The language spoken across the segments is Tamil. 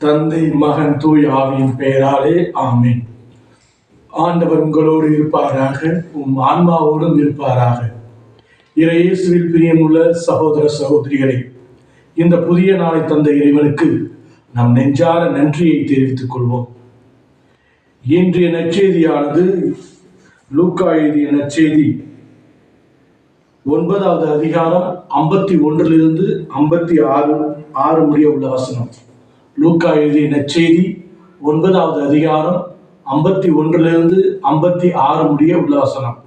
தந்தை மகன் தூய் ஆவியின் பெயராலே ஆமீன். ஆண்டவர் உங்களோடு இருப்பாராக, உம் ஆன்மாவோடும் இருப்பாராக. இயேசுவில் பிரியமுள்ள சகோதர சகோதரிகளை, இந்த புதிய நாளை தந்த இறைவனுக்கு நம் நெஞ்சார நன்றியை தெரிவித்துக் கொள்வோம். இன்றைய நற்செய்தியானது லூக்கா எழுதிய நற்செய்தி 9வது அதிகாரம் 51 56 முடிய உள்ள வசனம். லூக்கா எழுதிய நற்செய்தி 9வது அதிகாரம் 51 56 முடிய உள்ள வசனம்.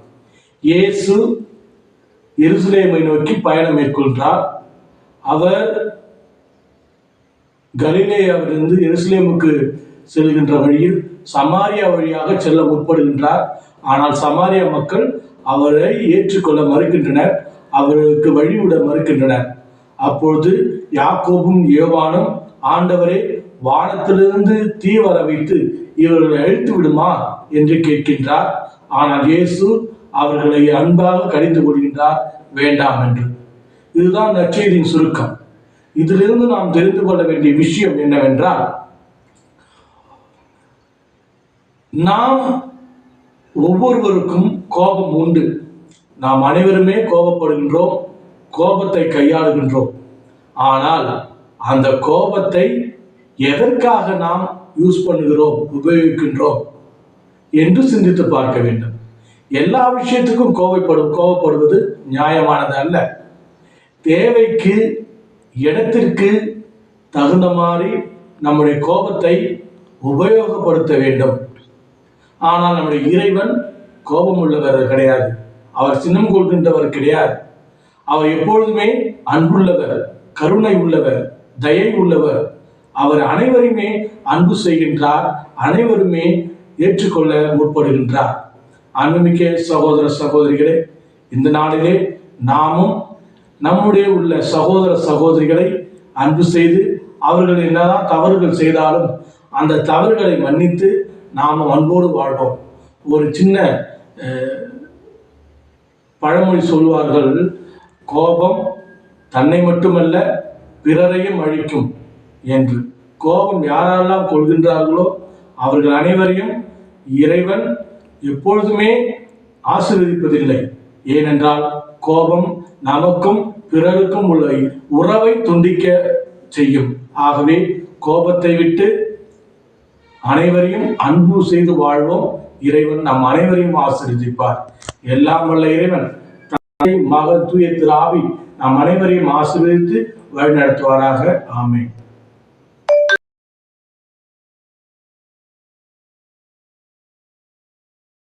இயேசு எருசலேமை நோக்கி பயணம் மேற்கொள்கிறார். அவர் கலிலேயாவிலிருந்து எருசலேமுக்கு செல்கின்ற வழியில் சமாரியா வழியாக செல்ல முற்படுகின்றார். ஆனால் சமாரியா மக்கள் அவரை ஏற்றுக்கொள்ள மறுக்கின்றனர், அவருக்கு வழிவிட மறுக்கின்றனர். அப்பொழுது யாக்கோபும் யோவானும், ஆண்டவரே, வானத்திலிருந்து தீ வர வைத்து இவர்களை அழித்து விடுமா என்று கேட்கின்றார். ஆனால் இயேசு அவர்களை அன்பாக கடிந்து கொள்கின்றார், வேண்டாம் என்று. இதுதான் நற்செய்தியின் சுருக்கம். இதிலிருந்து நாம் தெரிந்து கொள்ள வேண்டிய விஷயம் என்னவென்றால், நாம் ஒவ்வொருவருக்கும் கோபம் உண்டு. நாம் அனைவருமே கோபப்படுகின்றோம், கோபத்தை கையாளுகின்றோம். ஆனால் அந்த கோபத்தை எதற்காக நாம் யூஸ் பண்ணுகிறோம், உபயோகிக்கின்றோம் என்று சிந்தித்து பார்க்க வேண்டும். எல்லா விஷயத்துக்கும் கோபப்படுவது நியாயமானது அல்ல. தேவைக்கு, இடத்திற்கு தகுந்த மாதிரி நம்முடைய கோபத்தை உபயோகப்படுத்த வேண்டும். ஆனால் நம்முடைய இறைவன் கோபம் உள்ளவர் கிடையாது, அவர் சின்னம் கொள்கின்றவர் கிடையாது. அவர் எப்பொழுதுமே அன்புள்ளவர், கருணை உள்ளவர், தயை உள்ளவர். அவர் அனைவருமே அன்பு செய்கின்றார், அனைவருமே ஏற்றுக்கொள்ள முற்படுகின்றார். அன்புமிக்க சகோதர சகோதரிகளே, இந்த நாளிலே நாமும் நம்முடைய உள்ள சகோதர சகோதரிகளை அன்பு செய்து, அவர்கள் என்னதான் தவறுகள் செய்தாலும் அந்த தவறுகளை மன்னித்து நாம் அன்போடு வாழ்வோம். ஒரு சின்ன பழமொழி சொல்வார்கள், கோபம் தன்னை மட்டுமல்ல பிறரையும் அழிக்கும் என்று. கோபம் யாரெல்லாம் கொள்கின்றார்களோ அவர்கள் அனைவரையும் இறைவன் எப்பொழுதுமே ஆசீர்வதிப்பதில்லை. ஏனென்றால் கோபம் நமக்கும் பிறருக்கும் உள்ள உறவை துண்டிக்க செய்யும். ஆகவே கோபத்தை விட்டு அனைவரையும் அன்பு செய்து வாழ்வோம். இறைவன் நம் அனைவரையும் ஆசீர்வதிப்பார். எல்லாம் வல்ல இறைவன் தந்தை மகன் தூய திரு ஆவி நம் அனைவரையும் ஆசீர்வதித்து வழிநடத்துவாராக. ஆமென்.